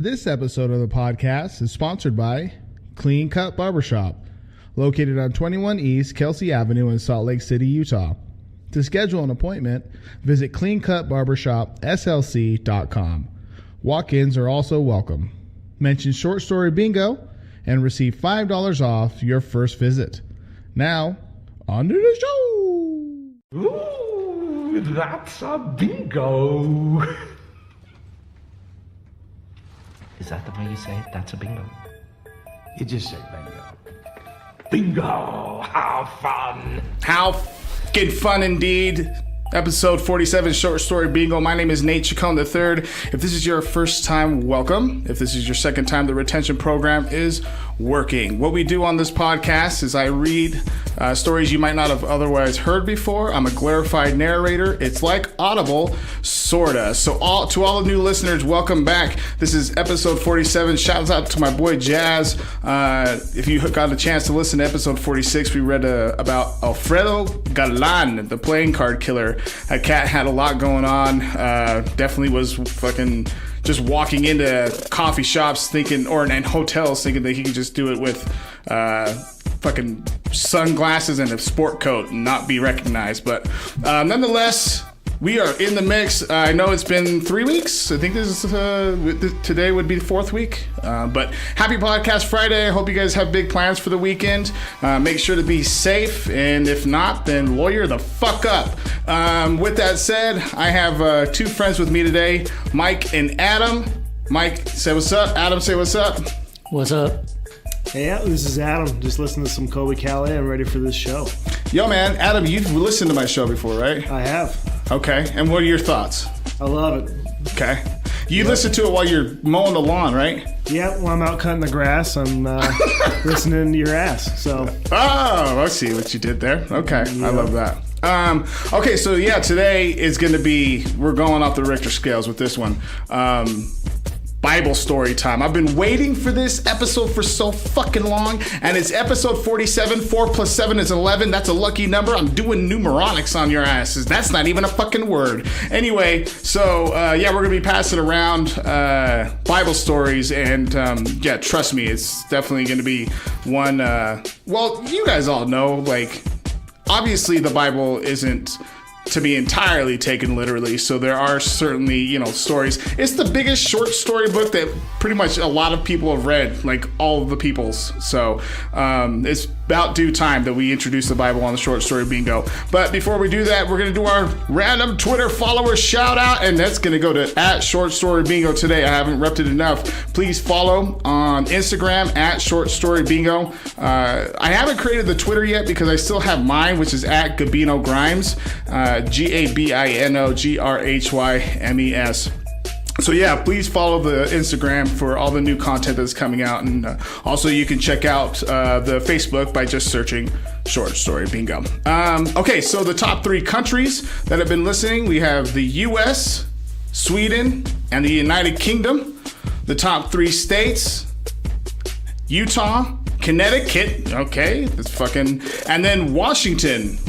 This episode of the podcast is sponsored by Clean Cut Barbershop, located on 21 East Kelsey Avenue in Salt Lake City, Utah. To schedule an appointment, visit cleancutbarbershopslc.com. Walk-ins are also welcome. Mention Short Story Bingo and receive $5 off your first visit. Now, on to the show! Ooh, that's a bingo! Is that the way you say it? That's a bingo. You just said bingo. Bingo! How fun! How fucking fun indeed. Episode 47, Short Story Bingo. My name is Nate Chacon III. If this is your first time, welcome. If this is your second time, the retention program is working. What we do on this podcast is I read stories you might not have otherwise heard before. I'm a glorified narrator. It's like Audible, sorta. So to all the new listeners, welcome back. This is episode 47. Shouts out to my boy Jazz. If you got a chance to listen to episode 46, we read about Alfredo Galan, the playing card killer. That cat had a lot going on. Definitely was fucking just walking into coffee shops thinking, and hotels thinking that he could just do it with fucking sunglasses and a sport coat and not be recognized. But nonetheless, we are in the mix. I know it's been 3 weeks. I think this is today would be the fourth week. But happy Podcast Friday. I hope you guys have big plans for the weekend. Make sure to be safe. And if not, then lawyer the fuck up. With that said, I have two friends with me today, Mike and Adam. Mike, say what's up. Adam, say what's up. What's up? Hey, this is Adam. Just listening to some Colby Calais. I'm ready for this show. Yo, man. Adam, you've listened to my show before, right? I have. Okay. And what are your thoughts? I love it. Okay. You listen to it while you're mowing the lawn, right? Yep. While I'm out cutting the grass, I'm listening to your ass. So. Oh, I see what you did there. Okay. Yeah. I love that. Okay, so yeah, today is going to be, we're going off the Richter scales with this one. Bible story time. I've been waiting for this episode for so fucking long, and it's episode 47. 4 plus 7 is 11. That's a lucky number. I'm doing numeronics on your asses. That's not even a fucking word. Anyway, so yeah, we're gonna be passing around Bible stories, and yeah, trust me, it's definitely gonna be one. Well, you guys all know, like, obviously the Bible isn't to be entirely taken literally, so there are certainly, stories. It's the biggest short story book that pretty much a lot of people have read, like all of the peoples. So it's about due time that we introduce the Bible on the Short Story Bingo. But before we do that, we're going to do our random Twitter follower shout out, and that's going to go to @ShortStoryBingo today. I haven't repped it enough. Please follow on Instagram @ShortStoryBingo. I haven't created the Twitter yet because I still have mine, which is @GabinoGrimes. GABINOGRHYMES. So yeah, please follow the Instagram for all the new content that's coming out, and also you can check out the Facebook by just searching Short Story Bingo. Okay, so the top 3 countries that have been listening, we have the US, Sweden, and the United Kingdom. The top 3 states, Utah, Connecticut, okay, that's fucking, and then Washington.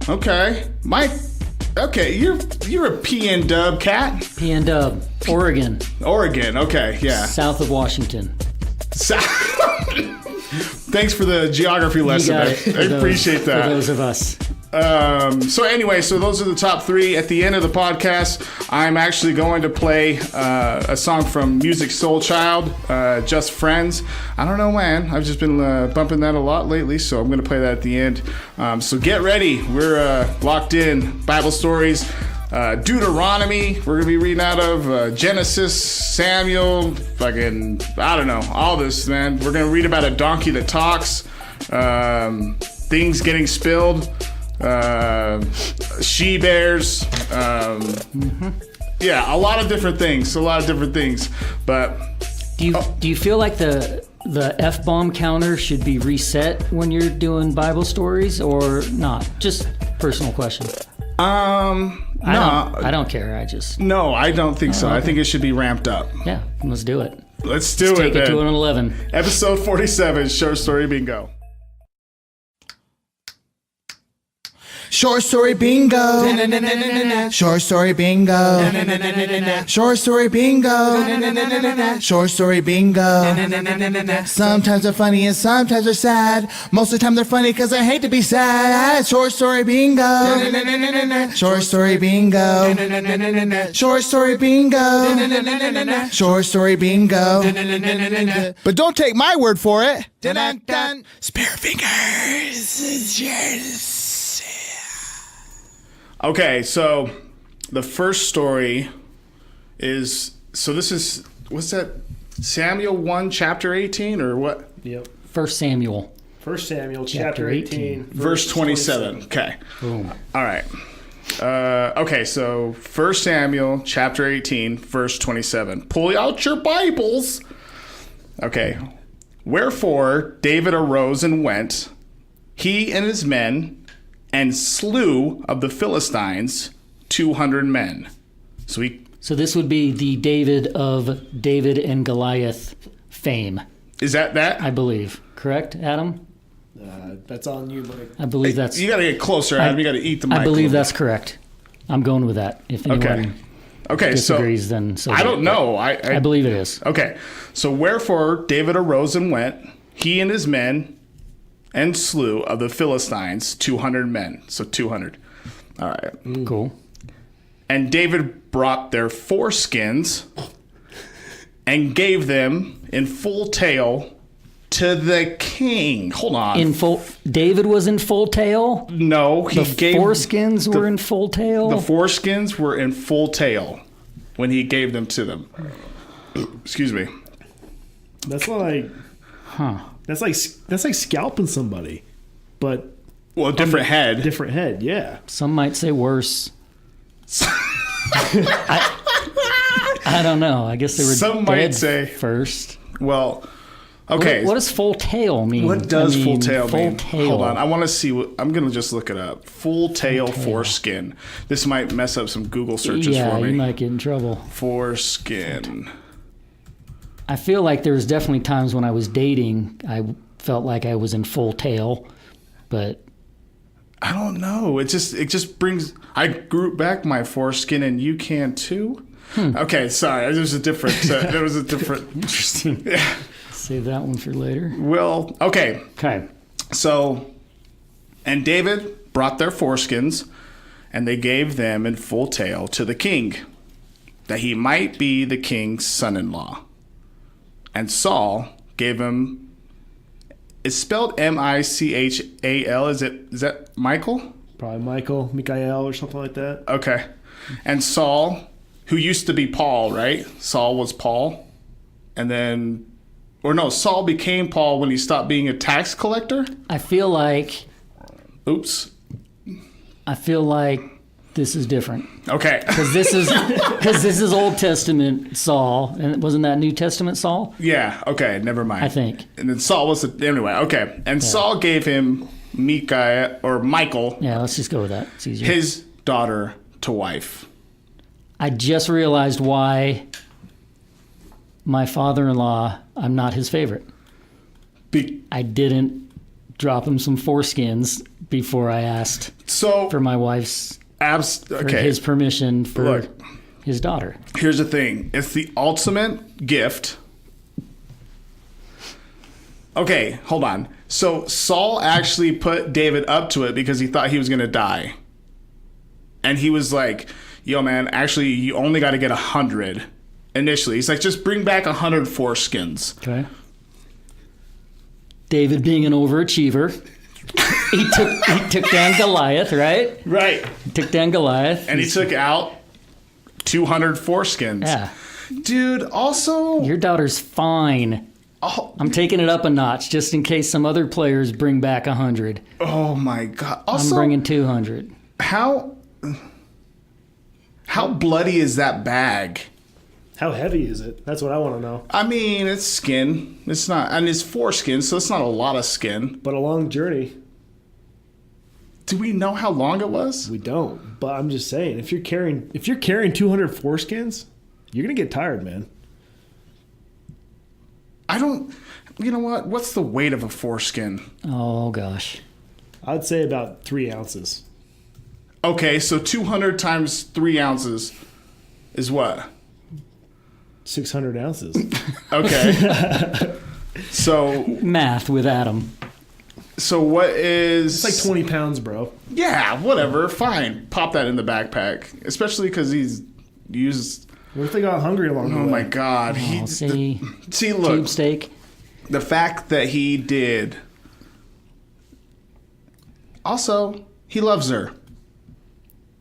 Okay, Mike. Okay, you're a PN Dub cat. PN Dub, Oregon. Oregon. Okay, yeah. South of Washington. Thanks for the geography lesson. I appreciate that. For those of us. So anyway, so those are the top 3. At the end of the podcast, I'm actually going to play a song from Music Soul Child, Just Friends. I don't know, man. I've just been bumping that a lot lately, so I'm going to play that at the end. So get ready. We're locked in. Bible stories. Deuteronomy, we're going to be reading out of Genesis, Samuel, fucking, I don't know, all this, man. We're going to read about a donkey that talks, things getting spilled, she-bears, yeah, a lot of different things, but... Do you feel like the F-bomb counter should be reset when you're doing Bible stories or not? Just personal question. I don't care. No, I don't think so. Okay. I think it should be ramped up. Yeah, let's do it. Let's do it. Take it to an 11. Episode 47, Short Story Bingo. Short story bingo. Short story bingo. Short story bingo. Short story bingo. Sometimes they're funny and sometimes they're sad. Most of the time they're funny because I hate to be sad. Short story bingo. Short story bingo. Short story bingo. Short story bingo. But don't take my word for it. Spare fingers. Okay, so the first story is, this is, what's that? Samuel 1, chapter 18, or what? Yep. 1 Samuel. 1 Samuel chapter 18. Verse 27. Okay. Boom. All right. Okay, so 1 Samuel chapter 18, verse 27. Pull out your Bibles. Okay. Wherefore David arose and went, he and his men, and slew of the Philistines 200 men. So this would be the David of David and Goliath fame. Is that? I believe. Correct, Adam? That's on you, Mike. I believe that's... You got to get closer, Adam. You got to eat the mic. I believe that's correct. I'm going with that. If anyone disagrees, then so I don't know. I believe it is. Okay. So wherefore David arose and went, he and his men, and slew of the Philistines 200 men. So 200. All right. Cool. And David brought their foreskins and gave them in full tale to the king. Hold on. David was in full tale? No, he gave... foreskins were in full tale? The foreskins were in full tale when he gave them to them. Excuse me. That's like... Huh. That's like scalping somebody. But... Well, different head. Different head, yeah. Some might say worse. I don't know. I guess they were Some dead might say first. Well... Okay. What does full tail mean? What does full tail mean? Tail. Hold on. I want to see I'm going to just look it up. Full tail foreskin. This might mess up some Google searches for me. Yeah, you might get in trouble. Foreskin. I feel like there was definitely times when I was dating, I felt like I was in full tail, but... I don't know. It just brings... I grew back my foreskin and you can too? Okay, sorry. There was a different... Interesting. Yeah. Save that one for later. Well, okay. Okay. So, and David brought their foreskins, and they gave them in full tale to the king, that he might be the king's son-in-law. And Saul gave him... It's spelled M-I-C-H-A-L. Is that Michael? Probably Mikael or something like that. Okay. And Saul, who used to be Paul, right? Saul was Paul. And then... Or no, Saul became Paul when he stopped being a tax collector? I feel like... Oops. I feel like this is different. Okay. Because this is Old Testament Saul, and wasn't that New Testament Saul? Yeah, okay, never mind. I think. And then Saul was... Anyway, okay. And Saul gave him Michael... Yeah, let's just go with that. It's easier. His daughter to wife. I just realized why... My father-in-law, I'm not his favorite. I didn't drop him some foreskins before I asked for my wife's his permission for his daughter. Here's the thing. It's the ultimate gift. Okay, hold on. So Saul actually put David up to it because he thought he was going to die. And he was like, yo, man, actually, you only got to get 100. Initially, he's like, just bring back 100 foreskins. Okay. David being an overachiever, he took down Goliath, right? Right. He took down Goliath, and he took out 200 foreskins. Yeah. Dude, also, your daughter's fine. Oh, I'm taking it up a notch just in case some other players bring back 100. Oh my God! Also, I'm bringing 200. How bloody is that bag? How heavy is it? That's what I want to know. I mean, it's skin. It's not, and it's foreskin, so it's not a lot of skin. But a long journey. Do we know how long it was? We don't. But I'm just saying, if you're carrying 200 foreskins, you're gonna get tired, man. I don't. You know what? What's the weight of a foreskin? Oh gosh. I'd say about 3 ounces. Okay, so 200 times 3 ounces is what? 600 ounces. Okay. So Math with Adam. So what is... It's like 20 pounds, bro. Yeah, whatever. Fine. Pop that in the backpack. Especially because he's used... What if they got hungry along the way? Oh, my God. See, look. tube steak. The fact that he did... Also, he loves her.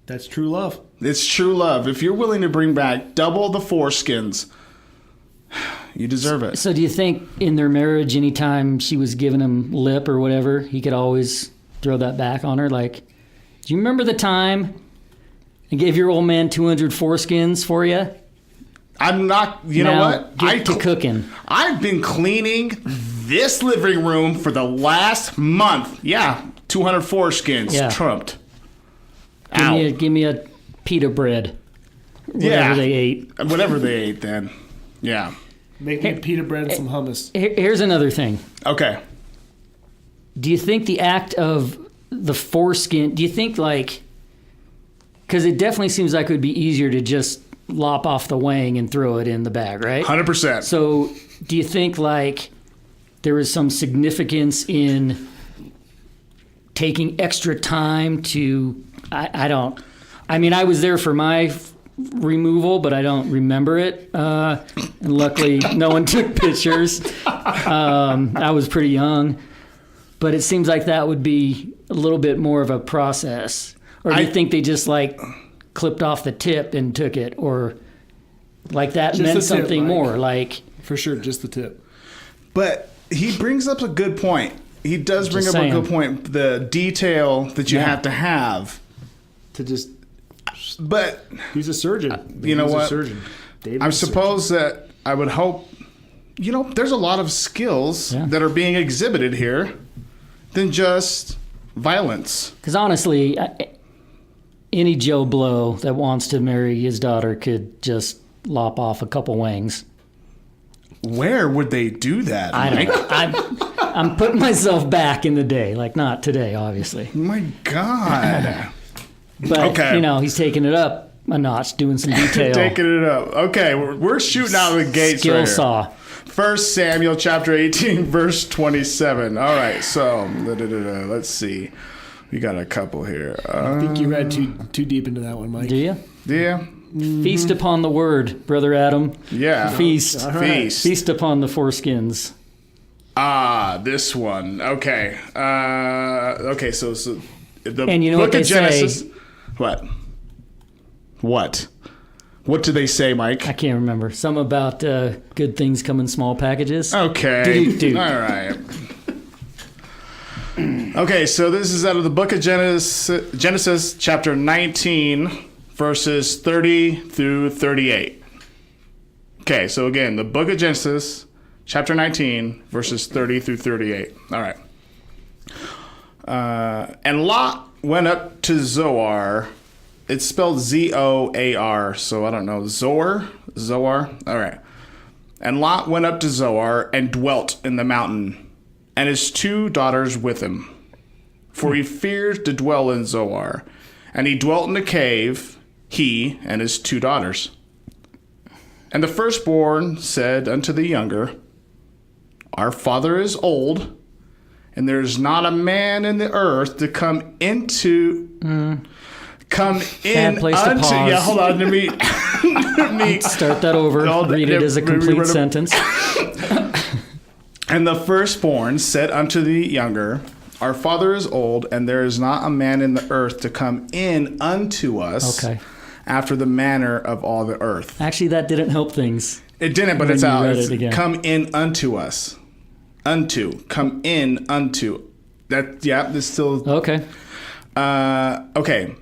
That's true love. It's true love. If you're willing to bring back double the foreskins, you deserve it. So do you think in their marriage, anytime she was giving him lip or whatever, he could always throw that back on her? Like, do you remember the time I gave your old man 200 foreskins for you? I'm not, you know what? Get to cooking. I've been cleaning this living room for the last month. Yeah, 200 foreskins. Yeah. Trumped. Give me a pita bread. Whatever they ate. Whatever they ate then. Yeah. Make me pita bread and some hummus. Here's another thing. Okay. Do you think the act of the foreskin, do you think like, because it definitely seems like it would be easier to just lop off the wang and throw it in the bag, right? 100%. So do you think like there is some significance in taking extra time to, I mean, I was there for my removal, but I don't remember it. And luckily, no one took pictures. I was pretty young. But it seems like that would be a little bit more of a process. Or do you think they just like clipped off the tip and took it? Or like that Just meant the tip, something Mike. more? Like, For sure, just the tip. But he brings up a good point. He does bring up saying. a good point. The detail that you have to have. To just... But He's a surgeon. You know He's what? A surgeon. David's I a suppose that I would hope, there's a lot of skills that are being exhibited here than just violence. because honestly, any Joe Blow that wants to marry his daughter could just lop off a couple wangs. Where would they do that? I don't Mike? know. I'm putting myself back in the day. Like, not today, obviously. My God. But, Okay. he's taking it up a notch, doing some detail. Taking it up. Okay, we're shooting out of the gates Skill right here. saw. 1 Samuel chapter 18, verse 27. All right, so let's see. We got a couple here. I think you read too deep into that one, Mike. Do you? Yeah. Feast upon the word, Brother Adam. Yeah. Feast. Feast. Feast upon the foreskins. This one. Okay. Okay, so the And you know book what they of Genesis. say? What? What do they say, Mike? I can't remember. Something about good things come in small packages. Okay. Do-do-do. All right. Okay, so this is out of the book of Genesis chapter 19, verses 30 through 38. Okay, so again, the book of Genesis chapter 19, verses 30 through 38. All right. And Lot went up to Zoar. It's spelled Z-O-A-R, so I don't know. Zoar? All right. And Lot went up to Zoar and dwelt in the mountain, and his 2 daughters with him. For he feared to dwell in Zoar. And he dwelt in a cave, he and his 2 daughters. And the firstborn said unto the younger, Our father is old, and there is not a man in the earth to come into... Come in Bad place to unto... pause. Yeah, hold on. Let me Start that over. No, Read it as a complete sentence. And the firstborn said unto the younger, Our father is old, and there is not a man in the earth to come in unto us after the manner of all the earth. Actually, that didn't help things. It didn't, but When it's you out. read It's it again. come in unto us. Unto. Come in unto. That, yeah, this still... Okay. Okay.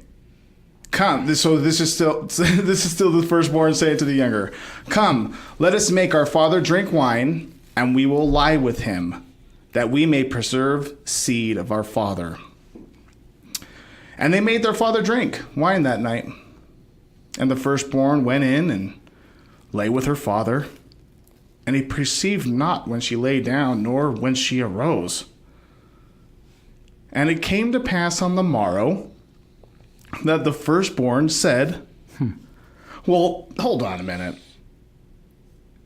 Come. So this is still the firstborn saying to the younger, Come, let us make our father drink wine, and we will lie with him, that we may preserve seed of our father. And they made their father drink wine that night. And the firstborn went in and lay with her father, and he perceived not when she lay down, nor when she arose. And it came to pass on the morrow, that the firstborn said, well, hold on a minute.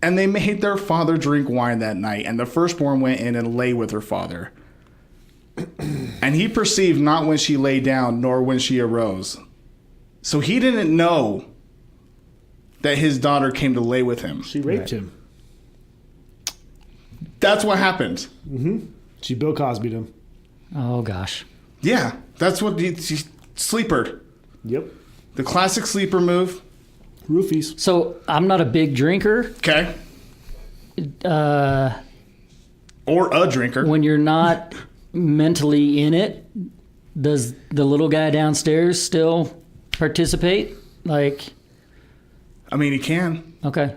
And they made their father drink wine that night, and the firstborn went in and lay with her father. And he perceived not when she lay down, nor when she arose. So he didn't know that his daughter came to lay with him. She raped him. That's what happened. She Bill Cosby'd him. Oh, gosh. Yeah, that's what she sleeper. Yep. The classic sleeper move. Roofies. So I'm not a big drinker. Okay. Or a drinker. When you're not mentally in it, does the little guy downstairs still participate? Like, I mean, he can. okay.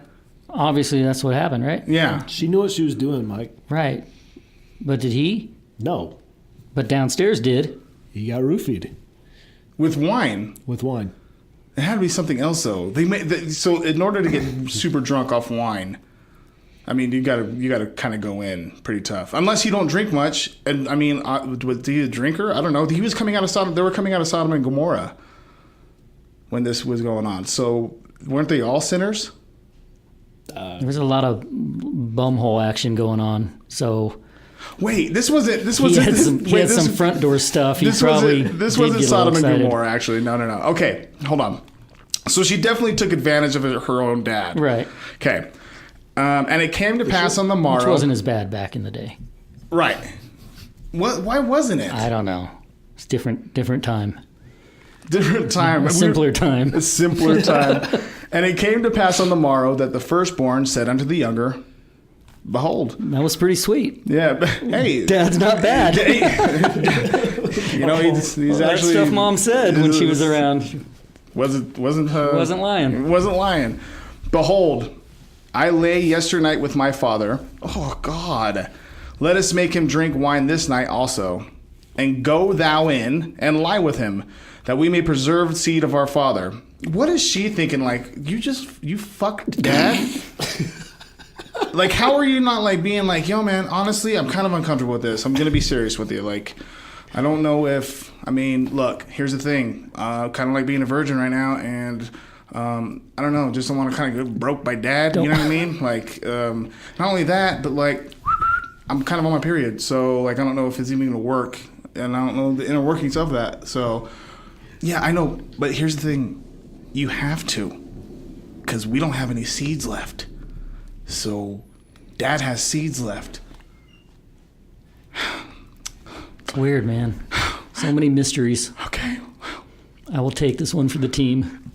Obviously, that's what happened, right? Yeah. She knew what she was doing, Mike. Right. But did he? No. But downstairs did. He got roofied With wine. with wine. It had to be something else, though. They made so in order to get super drunk off wine, I mean, you gotta kind of go in pretty tough. Unless you don't drink much. And I mean, was he a drinker? I don't know. He was coming out of Sodom. They were coming out of Sodom and Gomorrah when this was going on. So weren't they all sinners? There was a lot of bumhole action going on. So Wait, this wasn't. he had some front door stuff. This wasn't Sodom and Gomorrah, actually. No. Okay, hold on. So she definitely took advantage of her own dad. Right. Okay. And it came to pass on the morrow. Which wasn't as bad back in the day. Right. What? Why wasn't it? I don't know. It's different time. Different time. A simpler time. A simpler time. And it came to pass on the morrow that the firstborn said unto the younger, behold. That was pretty sweet. Yeah. But, hey. Dad's not bad. You know, he's That actually. stuff Mom said when she was around. Wasn't lying. Wasn't lying. Behold, I lay yesternight with my father. Oh, God. Let us make him drink wine this night also. And go thou in and lie with him, that we may preserve the seed of our father. What is she thinking? Like, you fucked dad? Like, how are you not, like, being like, yo, man, honestly, I'm kind of uncomfortable with this. I'm going to be serious with you. Like, I don't know if, I mean, look, here's the thing. Kind of like being a virgin right now, and I don't know, just don't want to kind of get broke by dad. You know what I mean? Like, not only that, but, like, I'm kind of on my period. So, like, I don't know if it's even going to work. And I don't know the inner workings of that. So, yeah, I know. But here's the thing. You have to. Because we don't have any seeds left. So, Dad has seeds left. It's weird, man. So many mysteries. Okay. I will take this one for the team.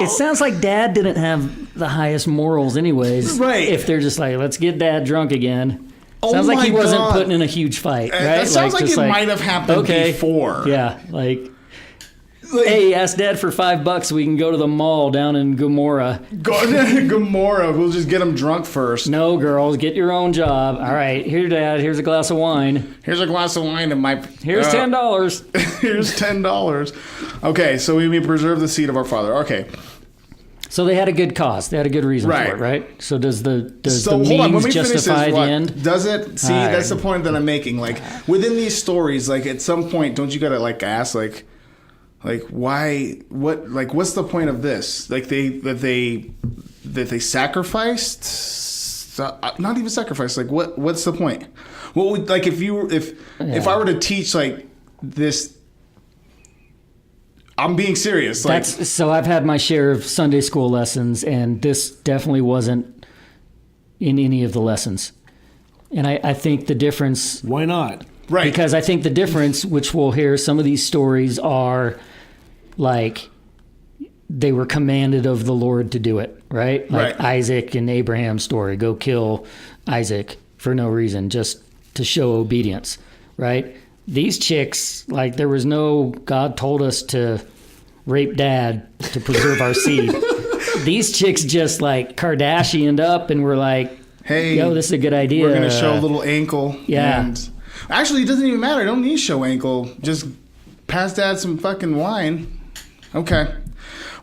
It sounds like Dad didn't have the highest morals anyways. Right. If they're just like, let's get Dad drunk again. Oh Sounds like he my wasn't God. putting in a huge fight, right? That sounds like just it might have happened before. Yeah, like, hey, ask Dad for $5. We can go to the mall down in Gomorrah. Go to Gomorrah. We'll just get him drunk first. No, girls, get your own job. All right, here, Dad. Here's a glass of wine. Here's a glass of wine and my... Here's $10. Here's $10. Okay, so we may preserve the seed of our father. Okay. So they had a good cause. They had a good reason Right. for it, right? So does the Hold on, when means we finish this, justify the what? end? Does it? See, All right. that's the point that I'm making. Like, within these stories, like, at some point, don't you gotta, like, ask, like, why, what's the point of this? Like, that they sacrificed? Not even sacrificed. Like, what's the point? What would, like, if I were to teach, like, this, I'm being serious. Like, So I've had my share of Sunday school lessons, and this definitely wasn't in any of the lessons. And I think the difference... Why not? right. Because I think the difference, which we'll hear, some of these stories are like they were commanded of the Lord to do it, right? Like Right. Isaac and Abraham's story. Go kill Isaac for no reason, just to show obedience, right? These chicks, like, there was no God told us to rape Dad to preserve our seed. These chicks just, like, Kardashianed up and were like, hey, yo, this is a good idea. We're gonna show a little ankle. Yeah. And actually, it doesn't even matter. I don't need to show ankle. Just pass Dad some fucking wine. Okay.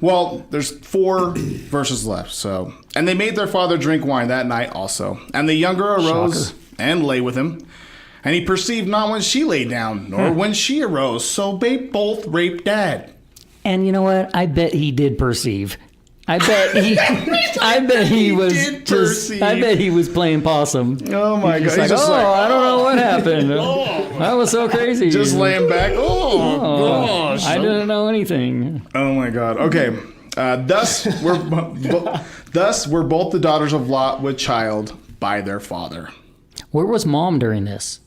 Well, there's 4 verses left. So, and they made their father drink wine that night also. And the younger arose and lay with him. And he perceived not when she lay down, nor when she arose. So they both raped Dad. And you know what? I bet he did perceive. I bet he was did just. perceive. I bet he was playing possum. Oh my God! He's He's like, just I don't know what happened. That was so crazy. just laying back. Oh gosh! I didn't know anything. Oh my God! Okay. Thus were both the daughters of Lot with child by their father. Where was Mom during this?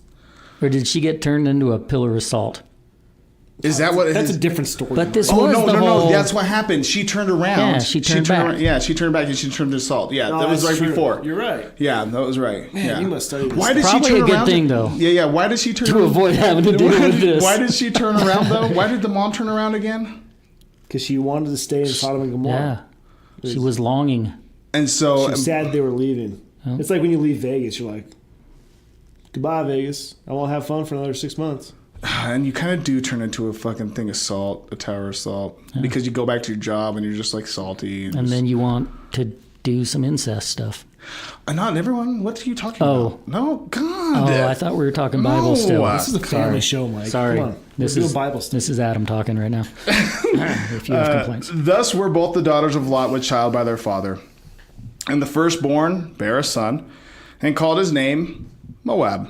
Or did she get turned into a pillar of salt? Is that what? That's a different story. But this Oh was no, the no, whole... no! That's what happened. She turned around. Yeah, she turned back. She turned back and she turned to salt. Yeah, Oh, that was right that's true. before. You're right. Yeah, that was right. Man, yeah. you must study this. Why did Probably she turn a good around? thing, though. Yeah. Why did she turn To avoid having to deal with this. Why did she turn around though? Why did the mom turn around again? Because she wanted to stay in Sodom and Gomorrah. Yeah. She was longing. And so She's sad they were leaving. It's like when you leave Vegas, you're like, goodbye, Vegas. I won't have fun for another 6 months. and you kind of do turn into a fucking thing of salt, a tower of salt, because you go back to your job and you're just like salty. And then you want to do some incest stuff. Not everyone. What are you talking Oh. about? No, God. Oh, I thought we were talking Bible still. No. This is a family show, Mike. Sorry. Come on. This We're is doing Bible stuff. This is Adam talking right now. If you have complaints. Thus were both the daughters of Lot with child by their father. And the firstborn bare a son, and called his name Moab.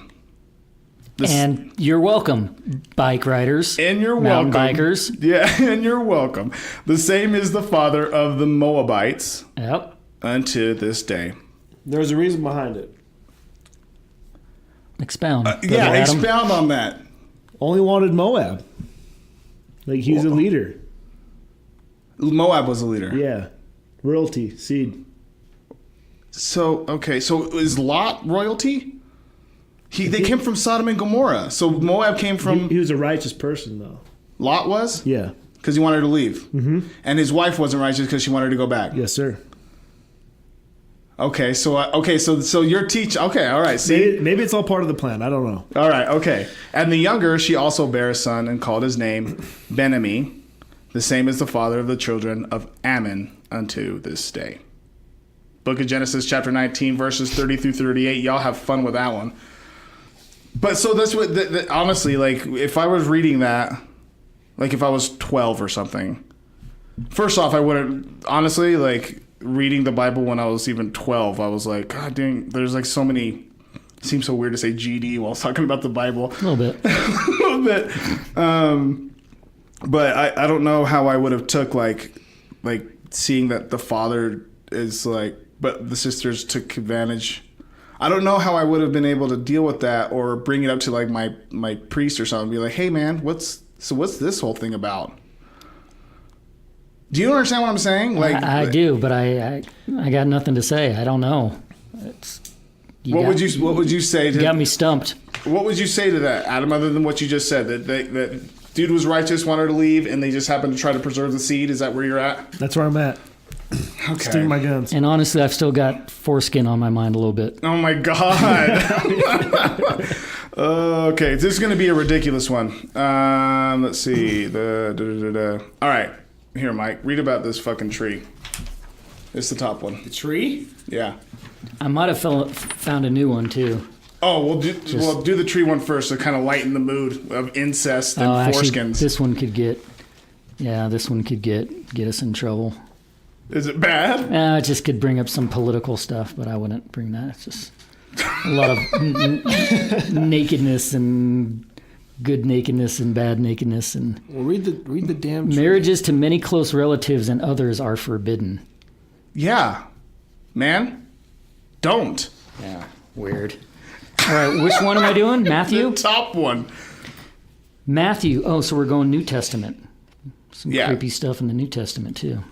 And you're welcome, bike riders. And you're mountain welcome. bikers. Yeah, and you're welcome. The same is the father of the Moabites Yep. unto this day. There's a reason behind it. Expound. Yeah, Brother Adam. expound on that. Only wanted Moab. Like, he's a leader. Moab was a leader. Yeah. Royalty, seed. So, okay, so is Lot royalty? They came from Sodom and Gomorrah. So Moab came from... He was a righteous person, though. Lot was? Yeah. Because he wanted to leave. Mm-hmm. And his wife wasn't righteous because she wanted to go back. Yes, sir. Okay, so your teach. Okay, all right. See, Maybe it's all part of the plan. I don't know. all right, okay. And the younger, she also bare a son and called his name Ben-Ami, the same as the father of the children of Ammon unto this day. Book of Genesis, chapter 19, verses 30 through 38. Y'all have fun with that one. But so that's what, honestly, like, if I was reading that, like if I was 12 or something, first off, I wouldn't, honestly, like, reading the Bible when I was even 12, I was like, God dang, there's like so many, it seems so weird to say GD while I was talking about the Bible. A little bit. A little bit. But I don't know how I would have took like seeing that the father is like, but the sisters took advantage. I don't know how I would have been able to deal with that or bring it up to like my priest or something, be like, hey man, what's this whole thing about? Do you understand what I'm saying? Like I do, but I got nothing to say. I don't know. What would you say to You got me stumped. What would you say to that, Adam, other than what you just said? That dude was righteous, wanted to leave, and they just happened to try to preserve the seed? Is that where you're at? That's where I'm at. Okay. Sticking my guns. And honestly, I've still got foreskin on my mind a little bit. Oh my God. Okay, this is going to be a ridiculous one. Let's see. All right. Here, Mike, read about this fucking tree. It's the top one. The tree? Yeah. I might have found a new one too. Oh, we'll do the tree one first to kind of lighten the mood of incest and Actually, foreskins. this one could get us in trouble. Is it bad? It just could bring up some political stuff, but I wouldn't bring that. It's just a lot of nakedness and good nakedness and bad nakedness and Well, read the damn tree. marriages to many close relatives and others are forbidden. Yeah. Man, don't. Yeah, weird. All right, which one am I doing? Matthew? The top one. Matthew. Oh, so we're going New Testament. Some Yeah. creepy stuff in the New Testament too.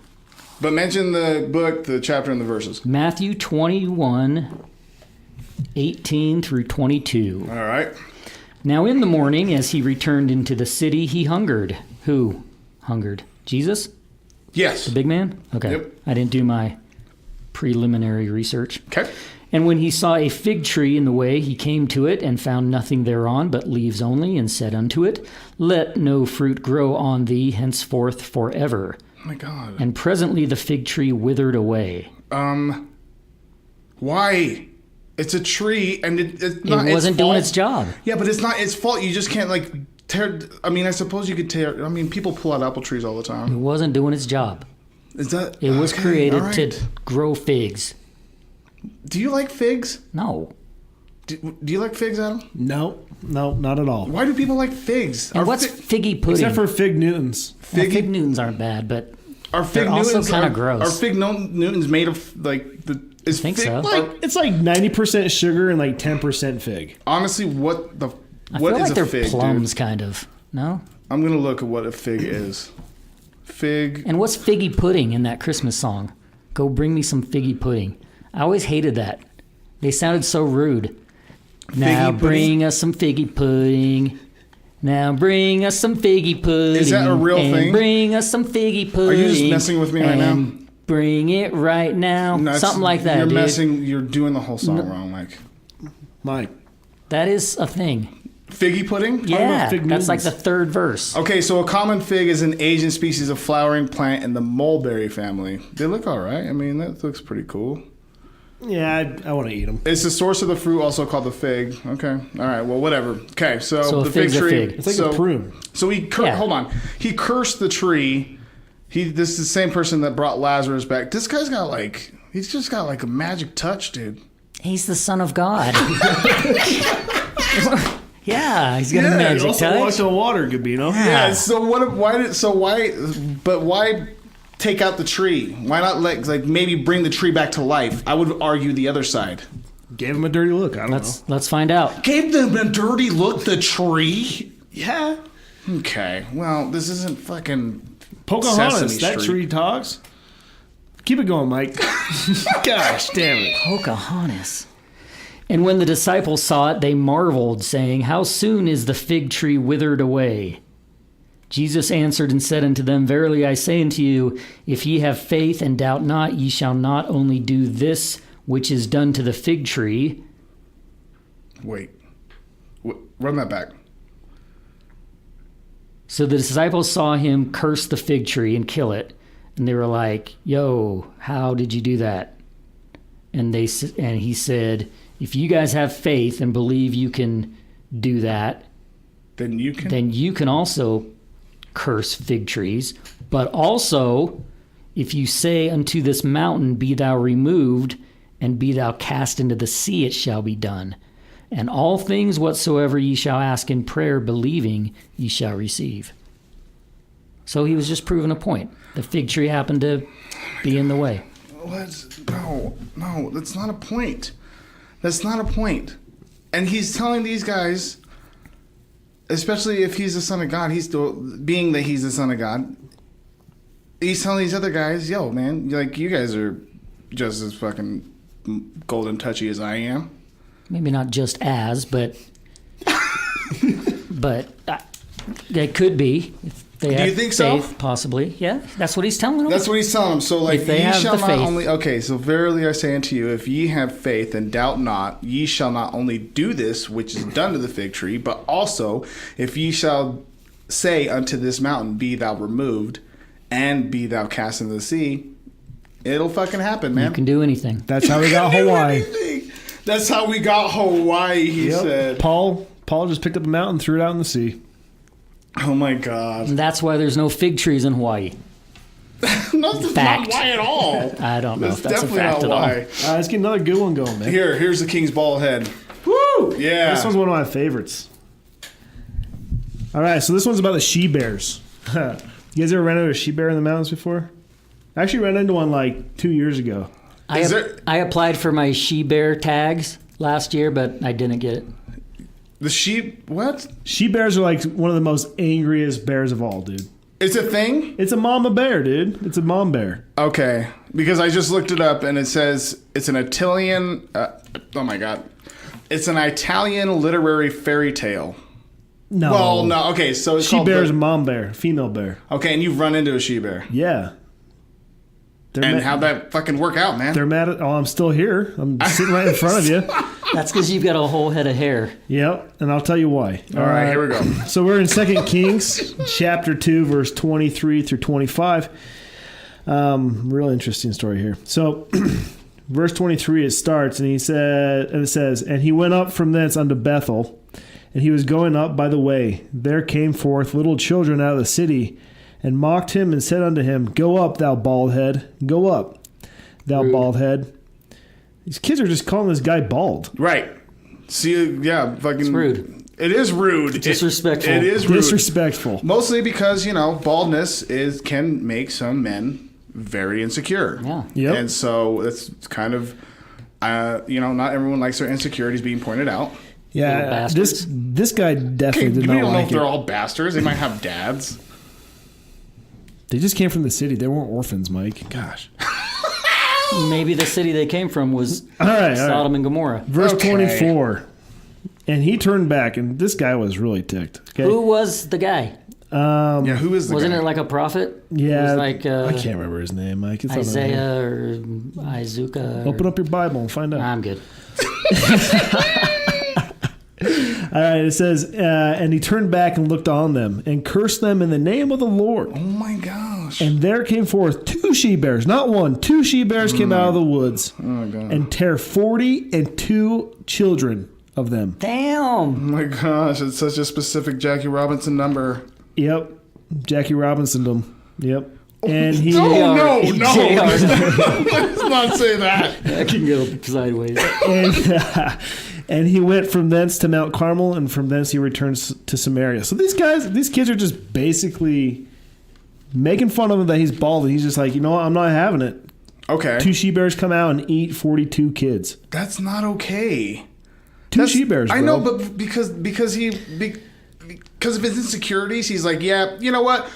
But mention the book, the chapter, and the verses. Matthew 21:18 through 22. All right. Now in the morning, as he returned into the city, he hungered. Who hungered? Jesus? Yes. The big man? Okay. Yep. I didn't do my preliminary research. Okay. And when he saw a fig tree in the way, he came to it and found nothing thereon but leaves only, and said unto it, Let no fruit grow on thee henceforth forever. Oh my God. And presently the fig tree withered away. Why? It's a tree, and it's not. It wasn't its doing fault. its job. Yeah, but it's not its fault. You just can't like tear. I mean, I suppose you could tear. I mean, people pull out apple trees all the It time. wasn't doing its job. Is that? It was okay, created all right. to grow figs. Do you like figs? No. Do you like figs, Adam? No, not at all. Why do people like figs? And what's figgy pudding? Except for Fig Newtons. Well, fig Newtons aren't bad, but Are fig they're also Newtons kind of Are gross. fig Newtons made of like the? Is I think fig, so. It's like 90% sugar and like 10% fig. Honestly, what the? I What feel is like they're a fig, plums, dude? kind of. No? I'm gonna look at what a fig is. Fig. And what's figgy pudding in that Christmas song? Go bring me some figgy pudding. I always hated that. They sounded so rude. Now pudding? bring us some figgy pudding. Now bring us some figgy pudding. Is that a real and thing? Bring us some figgy pudding. Are you just messing with me right now? and Bring it right now. No, it's- Something like that, You're dude. messing. You're doing the whole song wrong, Mike. Mike. That is a thing. Figgy pudding? Yeah, fig that's like Newtons. the third verse. Okay, so a common fig is an Asian species of flowering plant in the mulberry family. They look all right. I mean, that looks pretty cool. Yeah, I want to eat them. It's the source of the fruit, also called the fig. Okay, all right. Well, whatever. Okay, so So a the fig fig's a tree. fig. It's like so, a prune. So Yeah. hold on. He cursed the tree. This is the same person that brought Lazarus back. This guy's got like, he's just got like a magic touch, dude. He's the son of God. Yeah, he's got a He magic also touch. walked on water, Gabino. Yeah. So why take out the tree? Why not like maybe bring the tree back to life? I would argue the other side. Gave him a dirty look. I don't know. Let's find out. Gave them a dirty look. The tree. Yeah. Okay. Well, this isn't fucking Pocahontas, Sesame that Street. tree talks. Keep it going, Mike. Gosh, damn it. Pocahontas. And when the disciples saw it, they marveled, saying, How soon is the fig tree withered away? Jesus answered and said unto them, Verily I say unto you, if ye have faith and doubt not, ye shall not only do this which is done to the fig tree. Wait. Run that back. So the disciples saw him curse the fig tree and kill it. And they were like, Yo, how did you do that? And he said, if you guys have faith and believe you can do that, Then you can. Also curse fig trees. But also, if you say unto this mountain, Be thou removed, and be thou cast into the sea, it shall be done. And all things whatsoever ye shall ask in prayer, believing, ye shall receive. So he was just proving a point. The fig tree happened to be in the way. No, that's not a point. That's not a point. And he's telling these guys, especially if he's the son of God, being that he's the son of God, he's telling these other guys, yo, man, like, you guys are just as fucking golden touchy as I am. Maybe not just as, but they could be. If they Do you have think so? faith, possibly. Yeah, that's what he's telling them. That's what he's telling them. So, like, If they ye have shall the not faith. only. Okay, so verily I say unto you, if ye have faith and doubt not, ye shall not only do this which is done to the fig tree, but also if ye shall say unto this mountain, Be thou removed, and be thou cast into the sea, it'll fucking happen, man. You can do anything. That's how we got Hawaii. That's how we got Hawaii, he said. Paul just picked up a mountain, threw it out in the sea. Oh my God. And that's why there's no fig trees in Hawaii. No, that's Fact. not why at all. I don't know That's if that's a definitely fact not at all. why. Let's get another good one going, man. Here's the king's bald head. Woo! Yeah. This one's one of my favorites. All right, so this one's about the she-bears. You guys ever ran into a she-bear in the mountains before? I actually ran into one like 2 years ago. I applied for my she-bear tags last year, but I didn't get it. The sheep, what? She-bears are like one of the most angriest bears of all, dude. It's a thing? It's a mama bear, dude. It's a mom bear. Okay, because I just looked it up and it says it's an Italian. Oh my God, it's an Italian literary fairy tale. No. Well, no. Okay, so it's called She-bear is a mom bear, female bear. Okay, and you've run into a she bear. Yeah. And how'd that fucking work out, man? They're mad at. Oh, I'm still here. I'm sitting right in front of you. That's because you've got a whole head of hair. Yep, and I'll tell you why. All right, here we go. So we're in 2 Kings, chapter 2, verse 23 through 25. Real interesting story here. So, verse 23, it starts, and it says, and he went up from thence unto Bethel, and he was going up by the way. There came forth little children out of the city, and mocked him, and said unto him, Go up, thou bald head. Go up, thou Rude. bald head. These kids are just calling this guy bald. Right. See, yeah, fucking. It's rude. It is rude. Disrespectful. It is rude. Disrespectful. Mostly because, baldness can make some men very insecure. Yeah. Yep. And so it's kind of, not everyone likes their insecurities being pointed out. Little Yeah, bastards. this guy definitely did we not don't know like if they're it. all bastards. They might have dads. They just came from the city. They weren't orphans, Mike. Gosh. Maybe the city they came from was All right. Sodom and Gomorrah. Verse Okay. 24. And he turned back, and this guy was really ticked. Okay. Who was the guy? Yeah, who is the Wasn't guy? it like a prophet? Yeah. It was like I can't remember his name, Mike. It's not on there. Isaiah or Izuka. Open up your Bible and find out. I'm good. All right, it says, and he turned back and looked on them and cursed them in the name of the Lord. Oh my gosh. And there came forth 2 she-bears, not one, 2 she-bears came out of the woods and tear 42 children of them. Oh Damn. my gosh, it's such a specific Jackie Robinson number. Yep. Jackie Robinson them. Yep. And he No. JR. Let's not say that. That can go sideways. and he went from thence to Mount Carmel, and from thence he returns to Samaria. So these kids are just basically making fun of him that he's bald. And he's just like, what? I'm not having it. Okay. 2 she-bears come out and eat 42 kids. That's not okay. 2 she-bears, bro. I know, but because of his insecurities, he's like, yeah, you know what?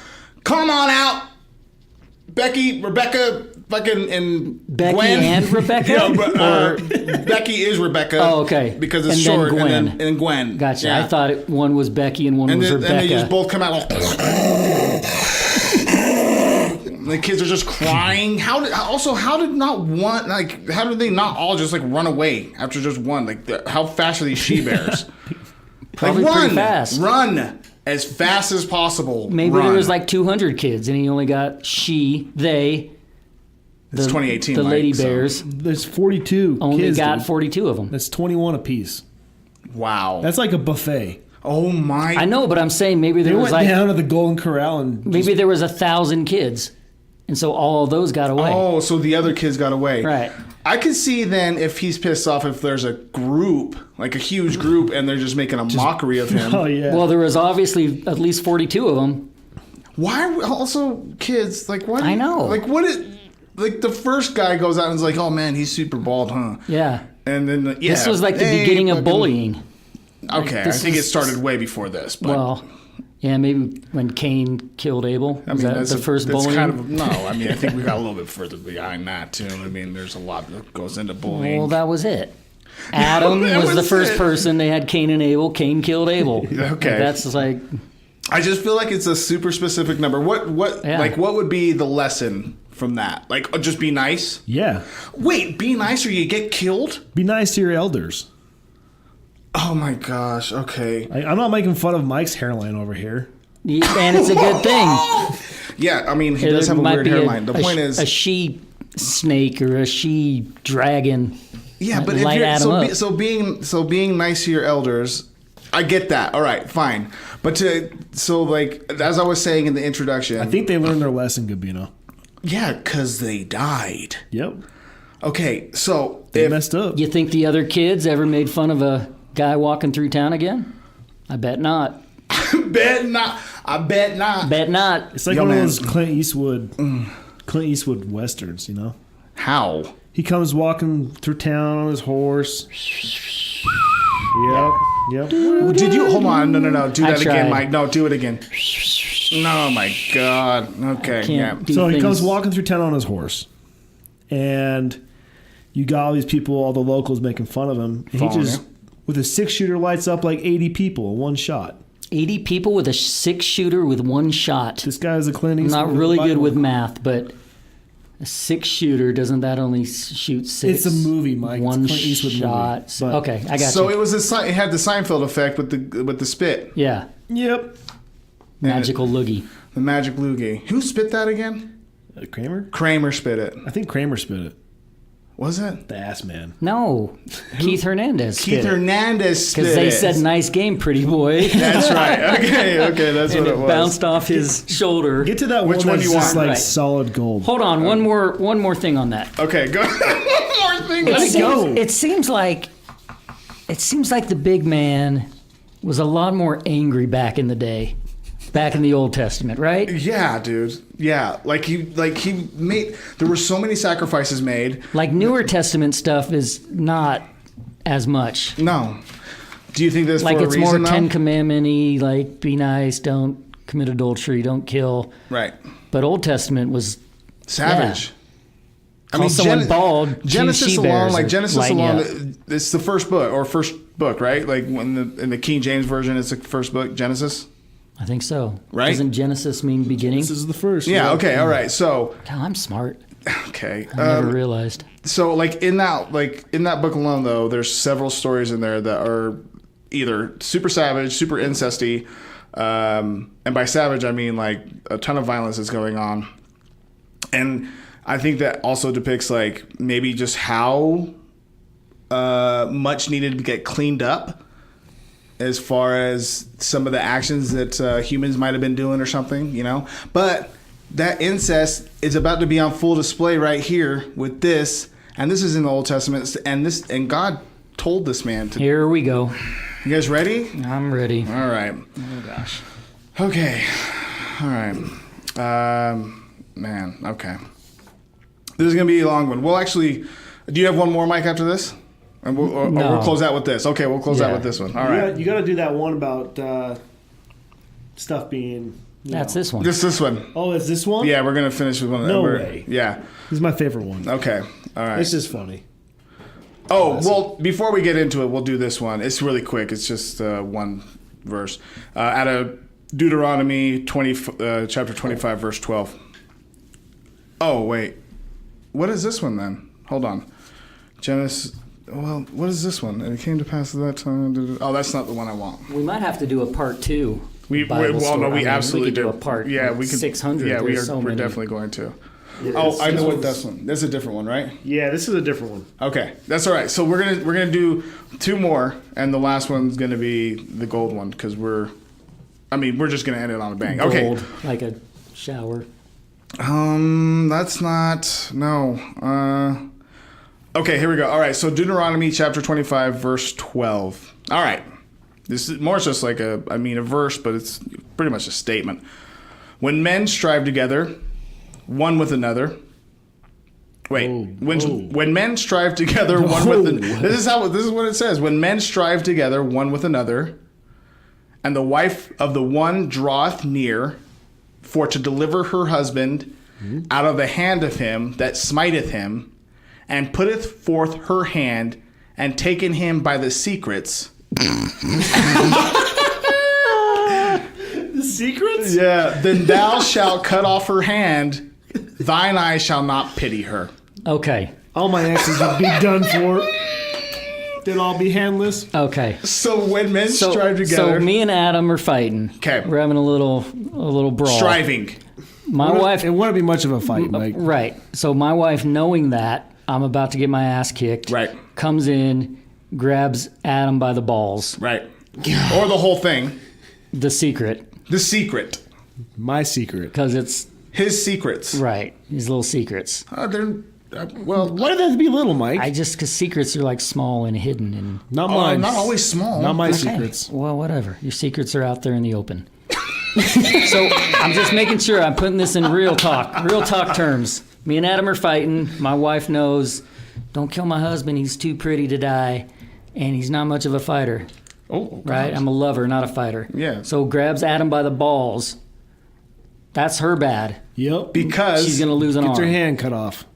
Come on out, Becky, Rebecca, fucking, and Becky Gwen. and Rebecca? Yeah, but, Becky is Rebecca. Oh, okay. Because it's And then short, Gwen. and then Gwen. Gotcha. Yeah. I thought one was Becky and one was And Rebecca. they just both come out. The kids are just crying. How did they not all just like run away after just one? Like, how fast are these she-bears? Probably like, pretty fast. Run as fast as possible. Maybe Run. there was like 200 kids, and he only got they. It's 2018. The Mike, lady so- bears There's 42 only kids. got dude. 42 of them. That's 21 apiece. Wow. That's like a buffet. Oh my. I know, but I'm saying maybe They there was went like down to the Golden Corral and maybe there was 1,000 kids, and so all of those got away. Oh, so the other kids got away. Right. I could see then if he's pissed off if there's a group, like a huge group, and they're just making a mockery of him. oh yeah. Well, there was obviously at least 42 of them. Why also kids? Like what? I know. Like what? Like the first guy goes out and is like, "Oh man, he's super bald, huh?" Yeah. And then This was like the hey, beginning of fucking- bullying. Okay, I this think it is- started way before this. But Well, yeah, maybe when Cain killed Abel. I Was mean, that the first that's bullying? kind of no. I mean, I think we got a little bit further behind that too. I mean, there's a lot that goes into bullying. Well, that was it. Adam that was the was first it. person. They had Cain and Abel. Cain killed Abel. Okay. Like, that's like I just feel like it's a super specific number. What Yeah. like what would be the lesson from that? Like just be nice. yeah. Wait, be nice or you get killed? Be nice to your elders. Oh my gosh. Okay. I'm not making fun of Mike's hairline over here. and it's a good thing. Yeah, I mean he does have a Might weird be hairline. The point a is she snake or a she dragon. yeah, but if light you're Adam up. so being nice to your elders, I get that. All right, fine. But like as I was saying in the introduction, I think they learned their lesson, Gabino. yeah, cuz they died. Yep. Okay, so They if messed up. You think the other kids ever made fun of a guy walking through town again? I bet not. I bet not. Bet not. It's like Yo, one man. of those Clint Eastwood westerns, you know? How? He comes walking through town on his horse. Yep. Did you hold on? No. Do I that again, tried. Mike. No, do it again. No, my God. Okay, yeah. Can't do So he things. comes walking through town on his horse. And you got all these people, all the locals making fun of him. And he Following just, you. with a 6-shooter, lights up like 80 people in one shot. 80 people with a 6-shooter with one shot. This guy is a Clint I'm Eastwood. not really good Bible. with math, but a 6-shooter, doesn't that only shoot 6? It's a movie, Mike. It's One a Clint Eastwood movie. shot. But- Okay, I got So you. it had the Seinfeld effect with the spit, Yeah, Yep. magical loogie. the magic loogie. Who spit that again? Kramer? Kramer spit it. I think Kramer spit it. Was it? The ass man. No, Keith Hernandez. Keith Hernandez. Because they said, "Nice game, pretty boy." That's right. Okay, that's and what it was. Bounced off his shoulder. Get to that Which one one that's do you just want? like Right. solid gold. Hold on, one more thing on that. Okay, go. One more thing. It seems like the big man was a lot more angry back in the day, back in the Old Testament, right? Yeah, dude. Yeah, like he made. There were so many sacrifices made. Like Newer Testament stuff is not as much. No. Do you think that's Like for a it's reason? more Ten though? Commandment-y, like be nice, don't commit adultery, don't kill. Right. But Old Testament was Savage. Call someone bald. Genesis two alone, she-bears like or Genesis lighten you alone, up. it's the first book, right? Like when in the King James version, it's the first book, Genesis. I think so. Right? Doesn't Genesis mean beginning? This is the first. Yeah. Okay. All right. So. God, I'm smart. Okay. I never realized. So like in that book alone, though, there's several stories in there that are either super savage, super incesty, and by savage I mean like a ton of violence is going on, and I think that also depicts like maybe just how much needed to get cleaned up as far as some of the actions that humans might have been doing or something, you know. But that incest is about to be on full display right here with this, and this is in the Old Testament, and God told this man to. Here we go. You guys ready? I'm ready. All right. Oh gosh. Okay. All right. Man. Okay. This is gonna be a long one. We'll actually. Do you have one more, Mike, after this? And we'll close out with this. Okay, we'll close out with this one. All right. You got to do that one about stuff being. That's this one. Just this one. Oh, is this one? Yeah, we're gonna finish with one. No way. Yeah. This is my favorite one. Okay. All right. It's just funny. Oh, well, before we get into it, we'll do this one. It's really quick. It's just one verse. Out of Deuteronomy chapter 25, verse 12. Oh, wait. What is this one then? Hold on. Genesis. Well, what is this one? And it came to pass at that time. Oh, that's not the one I want. We might have to do a part 2. We absolutely do a part. Yeah, like we could. 600. Yeah, There's so we're many. definitely going to. Oh, I know what that's one. That's a different one, right? Yeah, this is a different one. Okay, that's all right. So we're gonna do 2 more, and the last one's gonna be the gold one because we're just gonna end it on a bang. Okay. Gold, like a shower. That's not no. Okay, here we go. All right, so Deuteronomy chapter 25, verse 12. All right, this is more just like a verse, but it's pretty much a statement. When men strive together, one with another. Wait, when men strive together, one with this is what it says. When men strive together, one with another, and the wife of the one draweth near, for to deliver her husband out of the hand of him that smiteth him, and putteth forth her hand, and taken him by the secrets. The secrets? Yeah. Then thou shalt cut off her hand, thine eye shall not pity her. Okay. All my exes would be done for. They'd all be handless. Okay. So when men strive together. So me and Adam are fighting. Okay. We're having a little brawl. Striving. My wife. It wouldn't be much of a fight, Mike. Right. So my wife, knowing that I'm about to get my ass kicked, Right. comes in, grabs Adam by the balls. Right. Or the whole thing. The secret. The secret. My secret. Because it's. His secrets. Right. These little secrets. They're. Well. Why did that have to be little, Mike? Because secrets are like small and hidden and. Not mine. Not always small. Not my Okay. secrets. Well, whatever. Your secrets are out there in the open. So I'm just making sure I'm putting this in real talk terms. Me and Adam are fighting. My wife knows, don't kill my husband. He's too pretty to die, and he's not much of a fighter. Oh. Right? I'm a lover, not a fighter. Yeah. So grabs Adam by the balls. That's her bad. Yep. Because. She's gonna lose an Get arm. your hand cut off.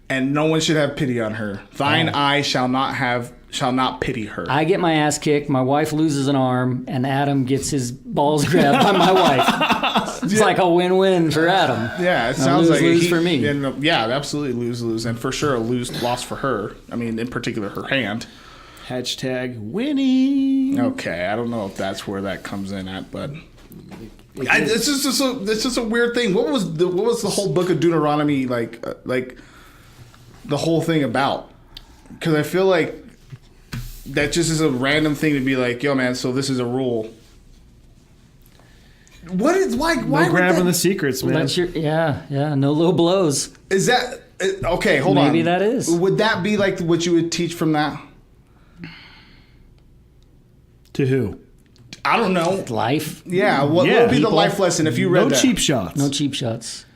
And no one should have pity on her. Thine eye shall not pity her. I get my ass kicked. My wife loses an arm, and Adam gets his balls grabbed by my wife. It's like a win-win for Adam. Yeah, it sounds like lose for me. And, yeah, absolutely lose, and for sure a loss for her. I mean, in particular, her hand. Hashtag winning. Okay, I don't know if that's where that comes in at, but it's just a weird thing. What was the whole book of Deuteronomy like? the whole thing about? Because I feel like that just is a random thing to be like, yo, man, so this is a rule. What is why No grabbing the secrets, man. No low blows. is that okay? Hold on. Maybe that is. Would that be like what you would teach from that? To who? I don't know. Life. Yeah, what would be the life lesson if you read No that? cheap shots. No cheap shots.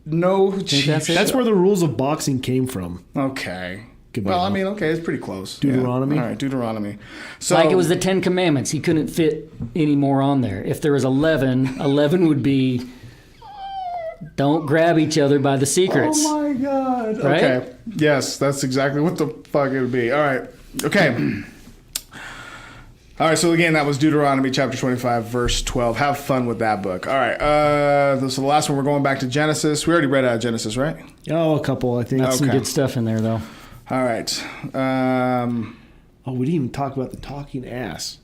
No cheap that's it? That's where the rules of boxing came from. Okay. Could be Well, I wrong. mean, okay, it's pretty close. Deuteronomy? Yeah. All right, Deuteronomy. So Like it was the 10 Commandments. He couldn't fit any more on there. If there was 11, 11 would be don't grab each other by the secrets. Oh my God. Right? Okay. Yes, that's exactly what the fuck it would be. All right. Okay. All right, so again, that was Deuteronomy chapter 25, verse 12. Have fun with that book. All right, this is the last one. We're going back to Genesis. We already read out of Genesis, right? Oh, a couple, I think. That's some Okay. good stuff in there, though. All right. Oh, we didn't even talk about the talking ass.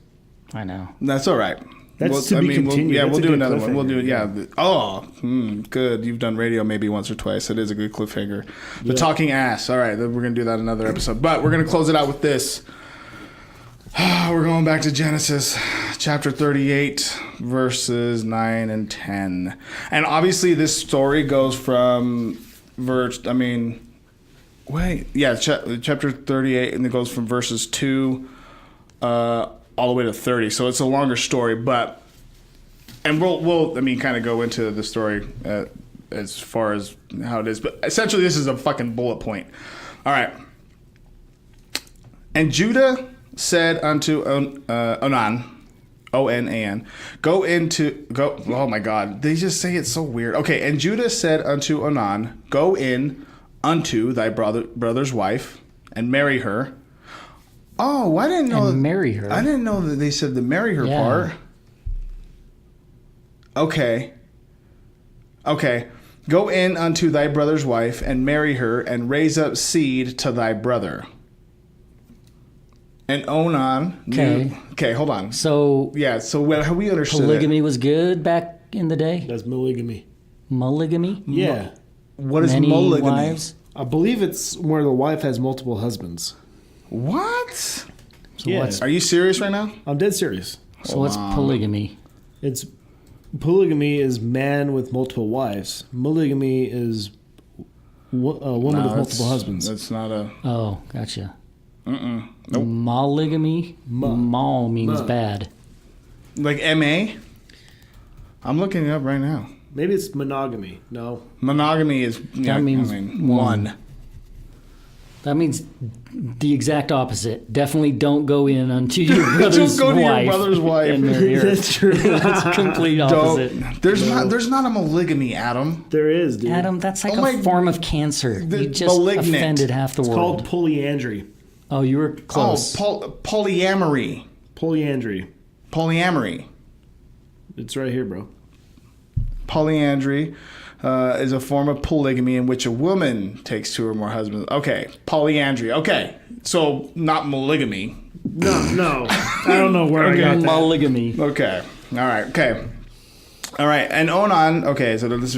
I know. That's all right. That's to be continued. That's We'll a do good another one. We'll do cliffhanger. Good. You've done radio maybe once or twice. It is a good cliffhanger. The talking ass. All right, then we're going to do that another episode. But we're going to close it out with this. We're going back to Genesis chapter 38, verses 9 and 10. And obviously this story goes from chapter 38, and it goes from verses 2 all the way to 30. So it's a longer story, and we'll kind of go into the story as far as how it is. But essentially this is a fucking bullet point. All right. And Judah said unto Onan, O-N-A-N, go. Oh my God, they just say it so weird. Okay, and Judah said unto Onan, go in unto thy brother's wife and marry her. Oh, I didn't know. And marry her. I didn't know that they said the marry her Yeah. part. Okay. Go in unto thy brother's wife and marry her and raise up seed to thy brother. And Onan. Okay, hold on. So How we understood polygamy was good back in the day? That's polygamy. Polygamy? Yeah. What is Many polygamy? wives? I believe it's where the wife has multiple husbands. What? So Yeah. what's Are you serious right now? I'm dead serious. what's polygamy? It's polygamy is man with multiple wives. Polygamy is a woman with multiple husbands. That's not a. Oh, gotcha. Nope. Polygamy? Mal means bad. Like M.A.? I'm looking it up right now. Maybe it's monogamy. No. Monogamy is. means one. That means the exact opposite. Definitely don't go in unto your brother's Don't go to your wife. brother's wife. And marry her. That's true. That's complete opposite. There's not a polygamy, Adam. There is, dude. Adam, that's like Oh my- a form of cancer. You just malignant. offended half the It's world. called polyandry. Oh, you were close. Polyamory. Polyandry. Polyamory. It's right here, bro. Polyandry is a form of polygamy in which a woman takes two or more husbands. Okay, polyandry. Okay, so not polygamy. No. I don't know where I got that. Polygamy. Okay, all right. Okay, all right. And Onan. Okay, so let's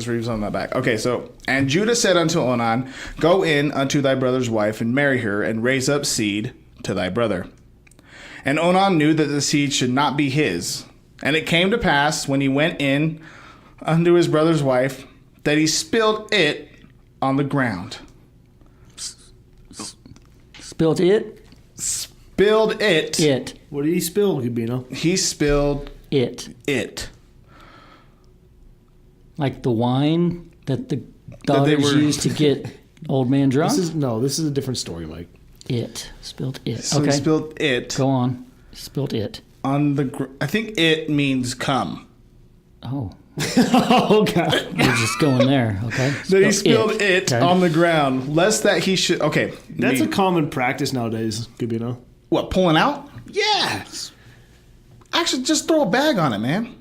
read on that back. Okay, so and Judah said unto Onan, go in unto thy brother's wife and marry her and raise up seed to thy brother. And Onan knew that the seed should not be his. And it came to pass when he went in unto his brother's wife that he spilled it on the ground. Spilled it? Spilled it. It. What did he spill, Gabino? He spilled It. it. Like the wine that the they daughters were- used to get old man drunk? This is a different story, Mike. It. Spilled it. So okay. he spilled it Go on. Spilled it. on the I think it means come. Oh. Oh, God. We're just going there, okay? That he spilled it Okay. on the ground, lest that he should. Okay, That's a common practice nowadays, Gabino. what, pulling out? Yeah. Actually, just throw a bag on it, man.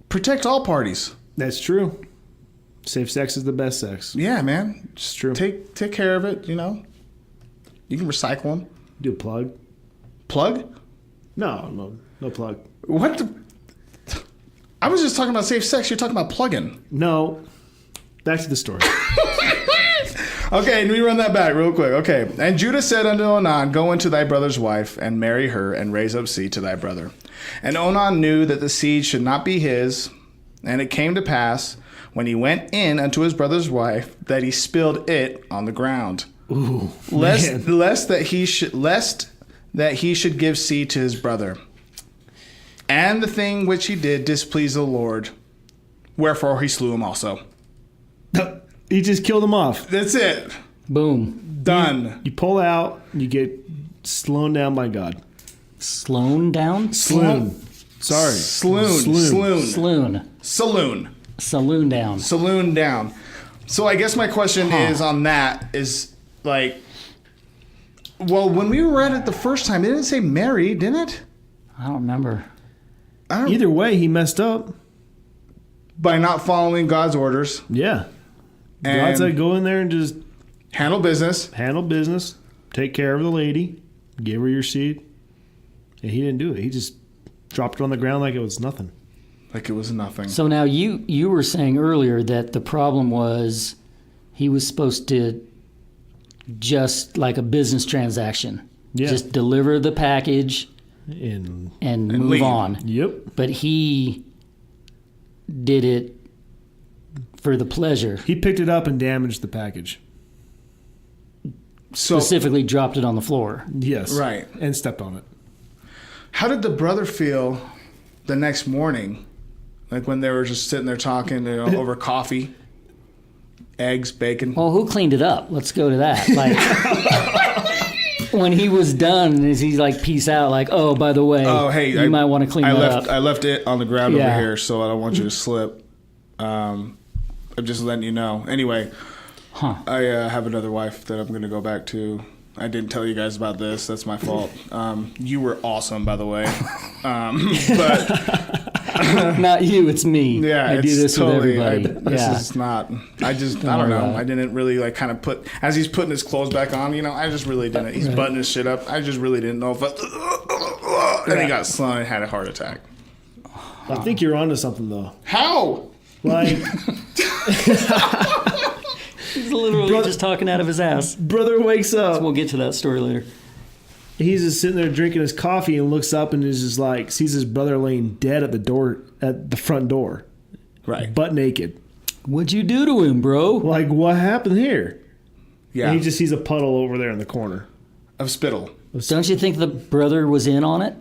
Protect all parties. That's true. Safe sex is the best sex. Yeah, man. It's true. Take care of it. You know. You can recycle them. Do a plug. Plug? No plug. What the? I was just talking about safe sex. You're talking about plugging. No. Back to the story. Okay, let me run that back real quick. Okay. And Judah said unto Onan, go into thy brother's wife, and marry her, and raise up seed to thy brother. And Onan knew that the seed should not be his. And it came to pass, when he went in unto his brother's wife, that he spilled it on the ground. Ooh, lest that he should give seed to his brother. And the thing which he did displeased the Lord. Wherefore he slew him also. He just killed him off. That's it. Boom. Done. You pull out, you get slowed down by God. Slown down? Sloon. Sorry. Saloon down. Saloon down. So I guess my question is on that is like, well, when we read it the first time, it didn't say Mary, didn't it? I don't remember. Either way, he messed up. By not following God's orders. Yeah. And God said go in there and just handle business. Take care of the lady, give her your seed. And he didn't do it. He just dropped it on the ground like it was nothing. Like it was nothing. So now you were saying earlier that the problem was he was supposed to just like a business transaction. Yeah. Just deliver the package And move leave. on. Yep. But he did it for the pleasure. He picked it up and damaged the package. So Specifically dropped it on the floor. Yes. Right. And stepped on it. how did the brother feel the next morning? Like when they were just sitting there talking, over coffee, eggs, bacon. Well, who cleaned it up? Let's go to that. Like when he was done, is he like peace out? Like, oh, by the way, you might want to clean that up. I left it on the ground Yeah. over here, so I don't want you to slip. I'm just letting you know. Anyway, I have another wife that I'm going to go back to. I didn't tell you guys about this. That's my fault. You were awesome, by the way. But not you, it's me. yeah, I do it's this totally, with everybody. This is not. I don't know. I didn't really like kind of put as he's putting his clothes back on. I just really didn't. He's buttoning his shit up. I just really didn't know if. And he got slung and had a heart attack. I think you're onto something though. How? Like He's literally just talking out of his ass. brother wakes up. We'll get to that story later. He's just sitting there drinking his coffee and looks up and is just like sees his brother laying dead at the front door. Right. Butt naked. What'd you do to him, bro? Like, what happened here? Yeah. And he just sees a puddle over there in the corner. Of spittle. Don't you think the brother was in on it?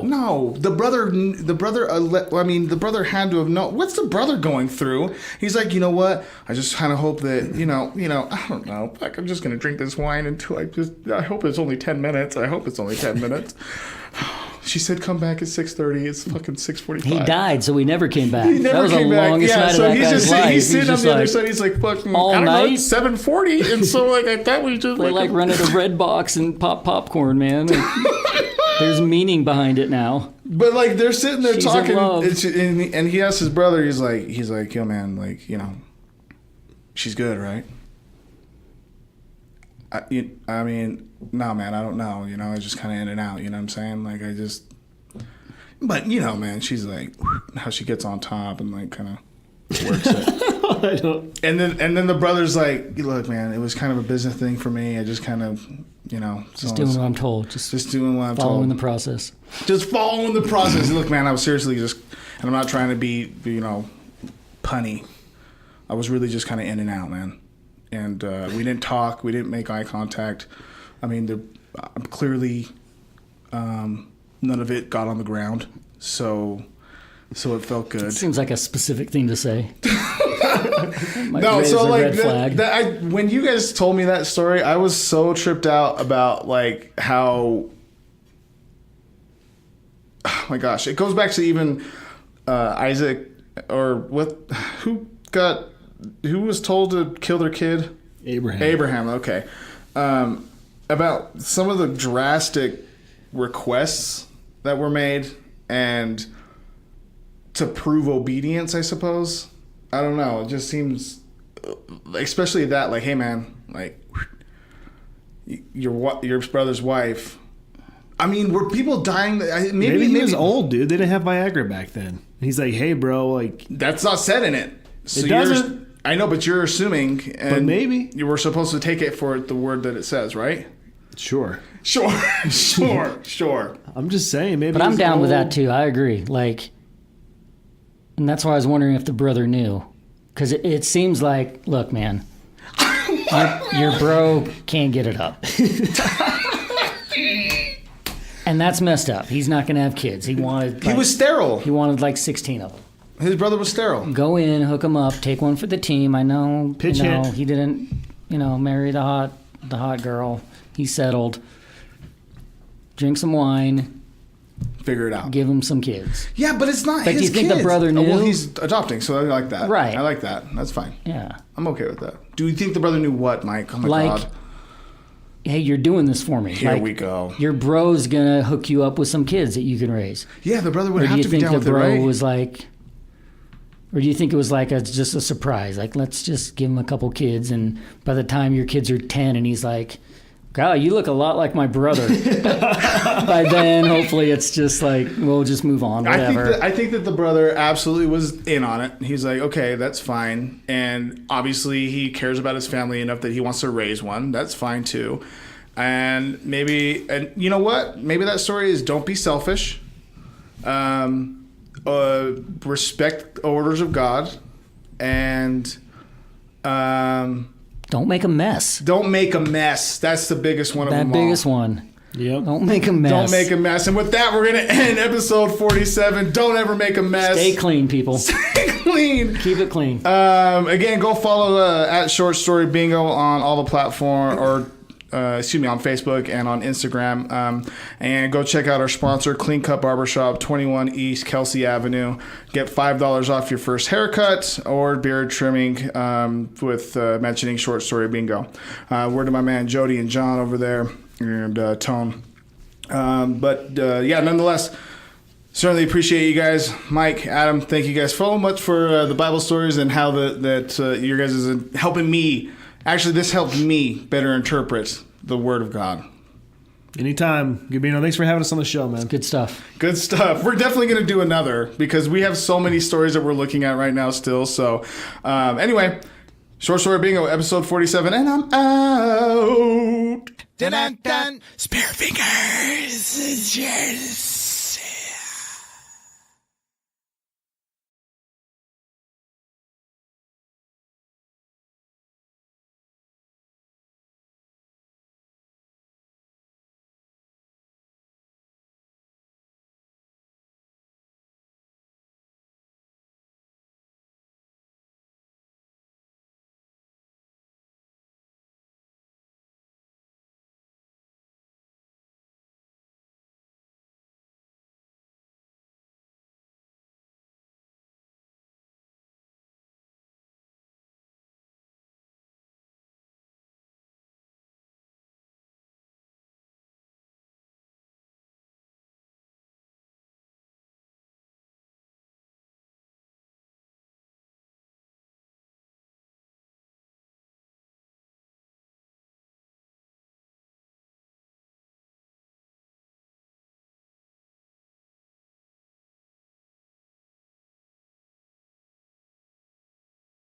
No, the brother had to have known. What's the brother going through? He's like, you know what? I just kind of hope that, I don't know. Like, I'm just going to drink this wine until I hope it's only 10 minutes. I hope it's only 10 minutes. She said come back at 6:30. It's fucking 6:45. He died, so he never came back. He never that was came the back. longest Yeah, night so of that he's guy's just life. he's sitting on just the other like, side. He's like fucking all I don't night? know, 7:40, and so like I thought we just They like rented a red box and pop popcorn, man. There's meaning behind it now. But like they're sitting there She's in talking, love. and he asks his brother. He's like, yo man, like she's good, right? I mean, no man, I don't know. I just kind of in and out. You know what I'm saying? Like I just, but man, she's like how she gets on top and like kind of works it. And then the brother's like, look man, it was kind of a business thing for me. I just kind of. Just doing what I'm told. Just doing what I'm told. Following the process. Just following the process. Look, man, I was seriously just, and I'm not trying to be punny. I was really just kind of in and out, man. And we didn't talk. We didn't make eye contact. I mean, clearly none of it got on the ground. So it felt good. It seems like a specific thing to say. No, so like when you guys told me that story, I was so tripped out about like how, oh my gosh, it goes back to even Isaac or who was told to kill their kid? Abraham, okay. About some of the drastic requests that were made and to prove obedience, I suppose. I don't know. It just seems, especially that, like, hey, man, like, your brother's wife. I mean, were people dying? Maybe he was old, dude. They didn't have Viagra back then. He's like, hey, bro, like. That's not said in it. So it doesn't. I know, but you're assuming, and But maybe. you were supposed to take it for the word that it says, right? Sure. Sure. I'm just saying, maybe. But I'm it's down with all- that too. I agree. Like, and that's why I was wondering if the brother knew, because it seems like, look, man, your bro can't get it up, and that's messed up. He's not gonna have kids. He wanted. He was sterile. He wanted like 16 of them. His brother was sterile. Go in, hook him up, take one for the team. I know. Pitch hit. He didn't, marry the hot girl. He settled. Drink some wine. Figure it out. Give him some kids. Yeah, but it's not But his do you think the kids. brother Oh, well, knew? he's adopting, so I like that. Right. I like that. That's fine. Yeah. I'm okay with that. Do you think the brother knew what, Mike? Oh my Like, God. hey, you're doing this for me. Here Like, we go. Your bro's gonna hook you up with some kids that you can raise. Yeah, the brother would Or do have you to be think down the with it, bro right? was like, or do you think it was like just a surprise? Like, let's just give him a couple kids, and by the time your kids are 10, and he's like, God, you look a lot like my brother. By then, hopefully, it's just like, we'll just move on, whatever. I think that the brother absolutely was in on it. He's like, okay, that's fine. And obviously, he cares about his family enough that he wants to raise one. That's fine, too. And you know what? Maybe that story is don't be selfish. Respect orders of God. And Don't make a mess. don't make a mess. That's the biggest one of That them biggest all. one. Yep. Don't make a mess. Don't make a mess. And with that, we're going to end episode 47. Don't ever make a mess. Stay clean, people. Stay clean. Keep it clean. Again, go follow at Short Story Bingo on all the platform, or on Facebook and on Instagram. And go check out our sponsor, Clean Cut Barbershop, 21 East Kelsey Avenue. Get $5 off your first haircut or beard trimming with mentioning Short Story Bingo. Word to my man Jody and John over there, and Tone. Nonetheless, certainly appreciate you guys. Mike, Adam, thank you guys so much for the Bible stories and how that your guys is helping me. Actually, this helped me better interpret the Word of God. Anytime. Gabino, thanks for having us on the show, man. Good stuff. Good stuff. We're definitely going to do another because we have so many stories that we're looking at right now still. So anyway, Short Story Bingo, episode 47, and I'm out. Dun dun dun. Spare fingers. Cheers.